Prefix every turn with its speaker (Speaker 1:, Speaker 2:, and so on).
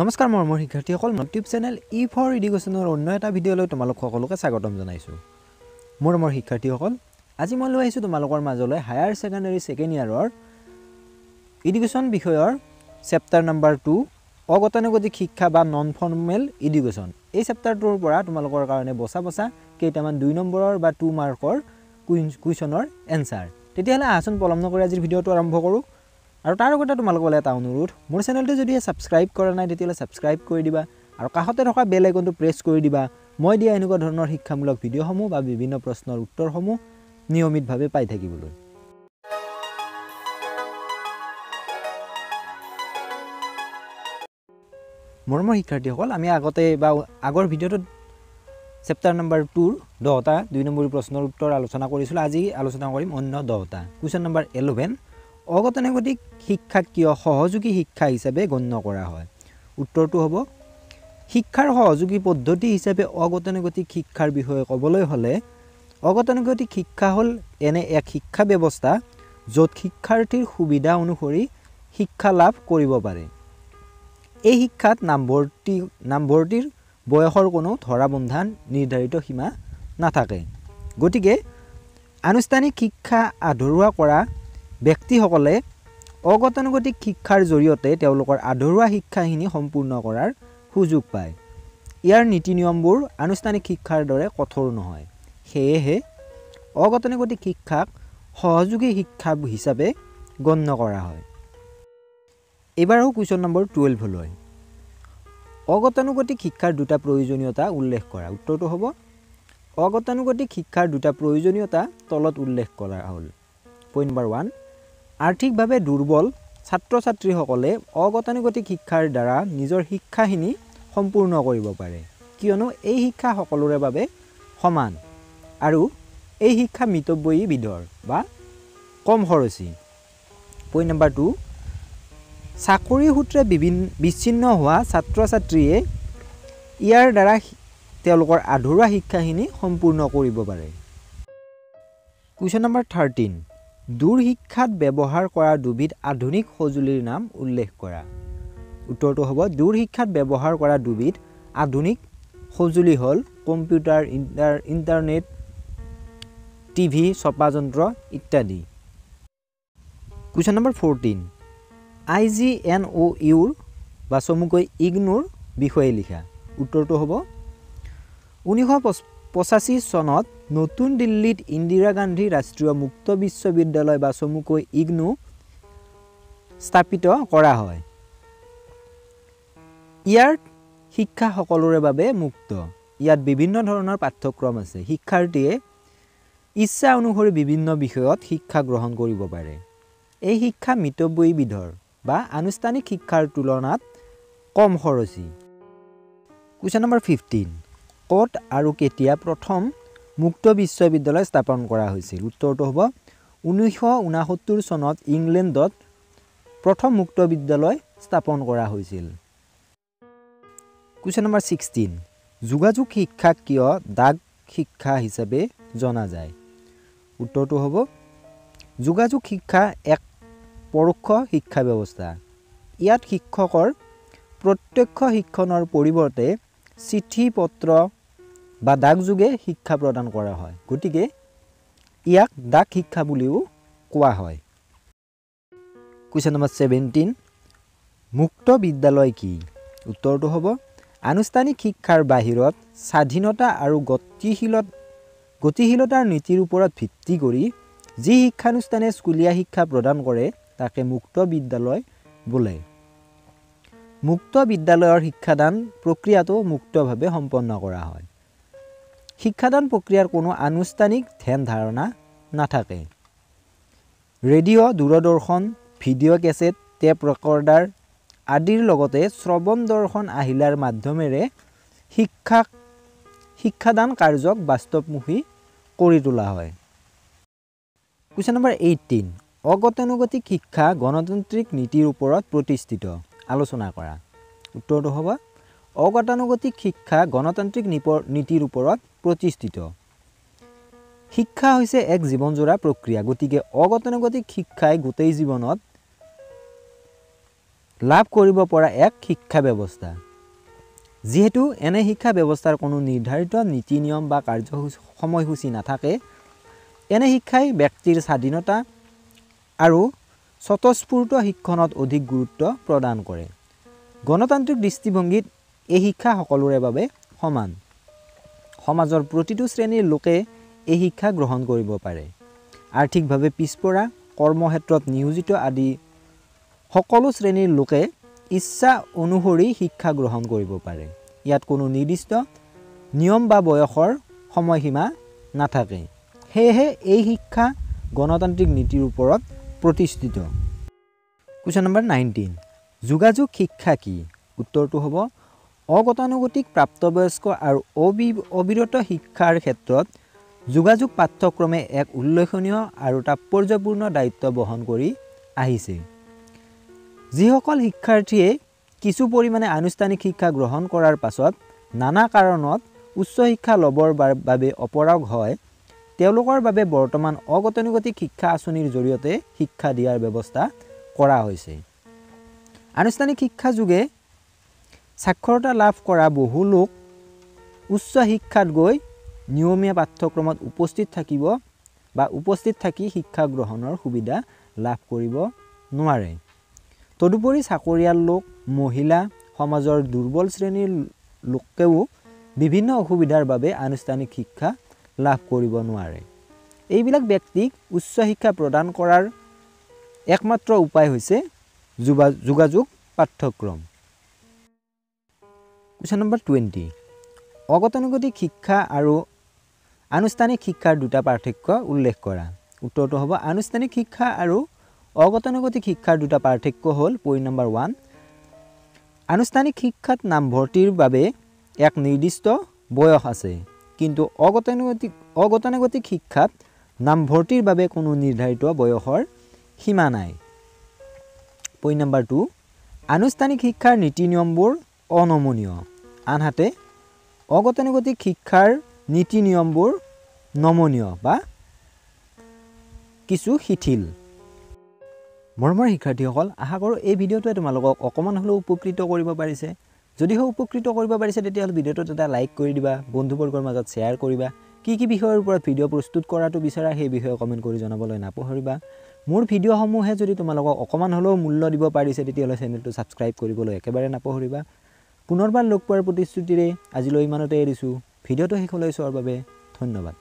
Speaker 1: নমস্কাৰ মৰমৰ শিক্ষাৰ্থীসকল ইউটিউব চেনেল ই ফৰ এডুকেশ্যনৰ অন্য এটা ভিডিঅ'লৈ তোমালোক সকলোকে স্বাগতম জনাইছোঁ। মৰমৰ শিক্ষাৰ্থীসকল, আজি মই লৈ আহিছোঁ তোমালোকৰ মাজলৈ হায়াৰ ছেকেণ্ডাৰী ছেকেণ্ড ইয়াৰৰ এডুকেশ্যন বিষয়ৰ চেপ্টাৰ নম্বৰ 2 অগতানুগতিক শিক্ষা বা নন ফৰ্মেল এডুকেশ্যন। এই চেপ্টাৰটোৰ পৰা তোমালোকৰ কাৰণে বছা কেইটামান 2 নম্বৰৰ বা 2 মাৰ্কৰ কুৱেশ্যনৰ এনসাৰ। তেতিয়াহ'লে আহচোন পলম নকৰি আজিৰ ভিডিঅ'টো আৰম্ভ কৰোঁ। আৰু তাৰ আগতে তোমালোকলৈ এটা অনুৰোধ, মোৰ চেনেলটো যদি ছাবস্ক্ৰাইব কৰা নাই তেতিয়াহ'লে ছাবস্ক্ৰাইব কৰি দিবা আৰু কাষতে থকা বেল আইকনটো প্ৰেছ কৰি দিবা। মই দিয়া এনেকুৱা ধৰণৰ শিক্ষামূলক ভিডিঅ'সমূহ বা বিভিন্ন প্ৰশ্নৰ উত্তৰসমূহ নিয়মিতভাৱে পাই থাকিবলৈ। মৰমৰ শিক্ষাৰ্থীসকল, আমি আগৰ ভিডিঅ'টোত চেপ্টাৰ নম্বৰ 2ৰ 10টা 2 নম্বৰ প্ৰশ্নৰ উত্তৰ আলোচনা কৰিছিলোঁ। আজি আলোচনা কৰিম অন্য 10টা। কুৱেশ্যন নম্বৰ 11, অগতানুগতিক শিক্ষাক কিয় সহযোগী শিক্ষা হিচাপে গণ্য কৰা হয়? উত্তৰটো হ'ব, শিক্ষাৰ সহযোগী পদ্ধতি হিচাপে অগতানুগতিক শিক্ষাৰ বিষয়ে ক'বলৈ হ'লে অগতানুগতিক শিক্ষা হ'ল এনে এক শিক্ষা ব্যৱস্থা য'ত শিক্ষাৰ্থীৰ সুবিধা অনুসৰি শিক্ষা লাভ কৰিব পাৰে। এই শিক্ষাত নামভৰ্তিৰ বয়সৰ কোনো ধৰা বন্ধা নিৰ্ধাৰিত সীমা নাথাকে। গতিকে আনুষ্ঠানিক শিক্ষা আধৰুৱা কৰা ব্যক্তিসকলে অগতানুগতিক শিক্ষাৰ জৰিয়তে তেওঁলোকৰ আধৰুৱা শিক্ষাখিনি সম্পূৰ্ণ কৰাৰ সুযোগ পায়। ইয়াৰ নীতি নিয়মবোৰ আনুষ্ঠানিক শিক্ষাৰ দৰে কঠোৰ নহয়। সেয়েহে অগতানুগতিক শিক্ষাক সহযোগী শিক্ষা হিচাপে গণ্য কৰা হয়। এবাৰো কুৱেশ্যন নম্বৰ 12লৈ অগতানুগতিক শিক্ষাৰ দুটা প্ৰয়োজনীয়তা উল্লেখ কৰা। উত্তৰটো হ'ব, অগতানুগতিক শিক্ষাৰ দুটা প্ৰয়োজনীয়তা তলত উল্লেখ কৰা হ'ল। পইণ্ট নম্বৰ 1, আৰ্থিকভাৱে দুৰ্বল ছাত্ৰ ছাত্ৰীসকলে অগতানুগতিক শিক্ষাৰ দ্বাৰা নিজৰ শিক্ষাখিনি সম্পূৰ্ণ কৰিব পাৰে, কিয়নো এই শিক্ষা সকলোৰে বাবে সমান আৰু এই শিক্ষা মিতব্যয়ী বিধৰ বা কম খৰচী। পইণ্ট নম্বৰ 2, চাকৰি সূত্ৰে বিচ্ছিন্ন হোৱা ছাত্ৰ ছাত্ৰীয়ে ইয়াৰ দ্বাৰা তেওঁলোকৰ আধৰুৱা শিক্ষাখিনি সম্পূৰ্ণ কৰিব পাৰে। কুৱেশ্যন নম্বৰ 13, দূৰ শিক্ষাত ব্যৱহাৰ কৰা দুবিধ আধুনিক সঁজুলিৰ নাম উল্লেখ কৰা। উত্তৰটো হ'ব, দূৰ শিক্ষাত ব্যৱহাৰ কৰা দুবিধ আধুনিক সঁজুলি হ'ল কম্পিউটাৰ, ইণ্টাৰনেট, টিভি, ছপা যন্ত্ৰ ইত্যাদি। কুৱেশ্যন নম্বৰ 14, IGNOUৰ বা চমুকৈ ইগনোৰ বিষয়ে লিখা। উত্তৰটো হ'ব, 1985 চনত নতুন দিল্লীত ইন্দিৰা গান্ধী ৰাষ্ট্ৰীয় মুক্ত বিশ্ববিদ্যালয় বা চমুকৈ ইগনো স্থাপিত কৰা হয়। ইয়াৰ শিক্ষা সকলোৰে বাবে মুক্ত। ইয়াত বিভিন্ন ধৰণৰ পাঠ্যক্ৰম আছে। শিক্ষাৰ্থীয়ে ইচ্ছা অনুসৰি বিভিন্ন বিষয়ত শিক্ষা গ্ৰহণ কৰিব পাৰে। এই শিক্ষা মিতব্যয়ী বিধৰ বা আনুষ্ঠানিক শিক্ষাৰ তুলনাত কম খৰচী। কুৱেশ্যন নম্বৰ 15, ক'ত আৰু কেতিয়া প্ৰথম মুক্ত বিশ্ববিদ্যালয় স্থাপন কৰা হৈছিল? উত্তৰটো হ'ব, 1969 চনত ইংলেণ্ডত প্ৰথম মুক্ত বিদ্যালয় স্থাপন কৰা হৈছিল। কুৱেশ্যন নম্বৰ 16, যোগাযোগ শিক্ষাক কিয় ডাক শিক্ষা হিচাপে জনা যায়? উত্তৰটো হ'ব, যোগাযোগ শিক্ষা এক পৰোক্ষ শিক্ষা ব্যৱস্থা। ইয়াত শিক্ষকৰ প্ৰত্যক্ষ শিক্ষণৰ পৰিৱৰ্তে চিঠি পত্ৰ বা ডাকযোগে শিক্ষা প্ৰদান কৰা হয়। গতিকে ইয়াক ডাক শিক্ষা বুলিও কোৱা হয়। কুৱেশ্যন নম্বৰ 17, মুক্ত বিদ্যালয় কি? উত্তৰটো হ'ব, আনুষ্ঠানিক শিক্ষাৰ বাহিৰত স্বাধীনতা আৰু গতিশীলতাৰ নীতিৰ ওপৰত ভিত্তি কৰি যি শিক্ষানুষ্ঠানে স্কুলীয়া শিক্ষা প্ৰদান কৰে তাকে মুক্ত বিদ্যালয় বোলে। মুক্ত বিদ্যালয়ৰ শিক্ষাদান প্ৰক্ৰিয়াটো মুক্তভাৱে সম্পন্ন কৰা হয়। শিক্ষাদান প্ৰক্ৰিয়াৰ কোনো আনুষ্ঠানিক ধ্যান ধাৰণা নাথাকে। ৰেডিঅ', দূৰদৰ্শন, ভিডিঅ' কেছেট, টেপ ৰেকৰ্ডাৰ আদিৰ লগতে শ্ৰৱণ দৰ্শন আহিলাৰ মাধ্যমেৰে শিক্ষাদান কাৰ্যক বাস্তৱমুখী কৰি তোলা হয়। কুৱেশ্যন নম্বৰ 18, অগতানুগতিক শিক্ষা গণতান্ত্ৰিক নীতিৰ ওপৰত প্ৰতিষ্ঠিত। আলোচনা কৰা। উত্তৰটো হ'ব, অগতানুগতিক শিক্ষা গণতান্ত্ৰিক নীতিৰ ওপৰত প্ৰতিষ্ঠিত। শিক্ষা হৈছে এক জীৱনজোৰা প্ৰক্ৰিয়া। গতিকে অগতানুগতিক শিক্ষাই গোটেই জীৱনত লাভ কৰিব পৰা এক শিক্ষা ব্যৱস্থা। যেহেতু এনে শিক্ষা ব্যৱস্থাৰ কোনো নিৰ্ধাৰিত নীতি নিয়ম বা সময়সূচী নাথাকে, এনে শিক্ষাই ব্যক্তিৰ স্বাধীনতা আৰু স্বতঃস্ফূৰ্ত শিক্ষণত অধিক গুৰুত্ব প্ৰদান কৰে। গণতান্ত্ৰিক দৃষ্টিভংগীত এই শিক্ষা সকলোৰে বাবে সমান। সমাজৰ প্ৰতিটো শ্ৰেণীৰ লোকে এই শিক্ষা গ্ৰহণ কৰিব পাৰে। আৰ্থিকভাৱে পিছপৰা, কৰ্মক্ষেত্ৰত নিয়োজিত আদি সকলো শ্ৰেণীৰ লোকে ইচ্ছা অনুসৰি শিক্ষা গ্ৰহণ কৰিব পাৰে। ইয়াত কোনো নিৰ্দিষ্ট নিয়ম বা বয়সৰ সময়সীমা নাথাকে। সেয়েহে এই শিক্ষা গণতান্ত্ৰিক নীতিৰ ওপৰত প্ৰতিষ্ঠিত। কুৱেশ্যন নম্বৰ 19, যোগাযোগ শিক্ষা কি? উত্তৰটো হ'ব অগতানুগতিক প্ৰাপ্তবয়স্ক আৰু অবিৰত শিক্ষাৰ ক্ষেত্ৰত যোগাযোগ পাঠ্যক্ৰমে এক উল্লেখনীয় আৰু তাৎপৰ্যপূৰ্ণ দায়িত্ব বহন কৰি আহিছে। যিসকল শিক্ষাৰ্থীয়ে কিছু পৰিমাণে আনুষ্ঠানিক শিক্ষা গ্ৰহণ কৰাৰ পাছত নানা কাৰণত উচ্চ শিক্ষা ল'বৰ বাবে অপাৰগ হয়, তেওঁলোকৰ বাবে বৰ্তমান অগতানুগতিক শিক্ষা আঁচনিৰ জৰিয়তে শিক্ষা দিয়াৰ ব্যৱস্থা কৰা হৈছে। আনুষ্ঠানিক শিক্ষা যোগে সাক্ষৰতা লাভ কৰা বহু লোক উচ্চ শিক্ষাত গৈ নিয়মীয়া পাঠ্যক্ৰমত উপস্থিত থাকি শিক্ষা গ্ৰহণৰ সুবিধা লাভ কৰিব নোৱাৰে। তদুপৰি চাকৰিয়াল লোক, মহিলা, সমাজৰ দুৰ্বল শ্ৰেণীৰ লোকেও বিভিন্ন অসুবিধাৰ বাবে আনুষ্ঠানিক শিক্ষা লাভ কৰিব নোৱাৰে। এইবিলাক ব্যক্তিক উচ্চ শিক্ষা প্ৰদান কৰাৰ একমাত্ৰ উপায় হৈছে যোগাযোগ পাঠ্যক্ৰম। কুৱেশ্যন নম্বৰ 20, অগতানুগতিক শিক্ষা আৰু আনুষ্ঠানিক শিক্ষাৰ দুটা পাৰ্থক্য উল্লেখ কৰা। উত্তৰটো হ'ব আনুষ্ঠানিক শিক্ষা আৰু অগতানুগতিক শিক্ষাৰ দুটা পাৰ্থক্য হ'ল, পইণ্ট নম্বৰ 1, আনুষ্ঠানিক শিক্ষাত নামভৰ্তিৰ বাবে এক নিৰ্দিষ্ট বয়স আছে, কিন্তু অগতানুগতিক শিক্ষাত নামভৰ্তিৰ বাবে কোনো নিৰ্ধাৰিত বয়সৰ সীমা নাই। পইণ্ট নম্বৰ 2, আনুষ্ঠানিক শিক্ষাৰ নীতি নিয়মবোৰ অনমনীয়, আনহাতে অগতানুগতিক শিক্ষাৰ নীতি নিয়মবোৰ নমনীয় বা কিছু শিথিল। মৰমৰ শিক্ষাৰ্থীসকল, আশা কৰোঁ এই ভিডিঅ'টোৱে তোমালোকক অকণমান হ'লেও উপকৃত কৰিব পাৰিছে। যদিহে উপকৃত কৰিব পাৰিছে তেতিয়াহ'লে ভিডিঅ'টোত এটা লাইক কৰি দিবা, বন্ধুবৰ্গৰ মাজত শ্বেয়াৰ কৰিবা। কি বিষয়ৰ ওপৰত ভিডিঅ' প্ৰস্তুত কৰাটো বিচাৰা সেই বিষয়ে কমেণ্ট কৰি জনাবলৈ নাপাহৰিবা। মোৰ ভিডিঅ'সমূহে যদি তোমালোকক অকণমান হ'লেও মূল্য দিব পাৰিছে তেতিয়াহ'লে চেনেলটো ছাবস্ক্ৰাইব কৰিবলৈ একেবাৰে নাপাহৰিবা। পুনৰবাৰ লগ পোৱাৰ প্ৰতিশ্ৰুতিৰে আজিলৈ ইমানতে এৰিছোঁ। ভিডিঅ'টো শেষলৈ চোৱাৰ বাবে ধন্যবাদ।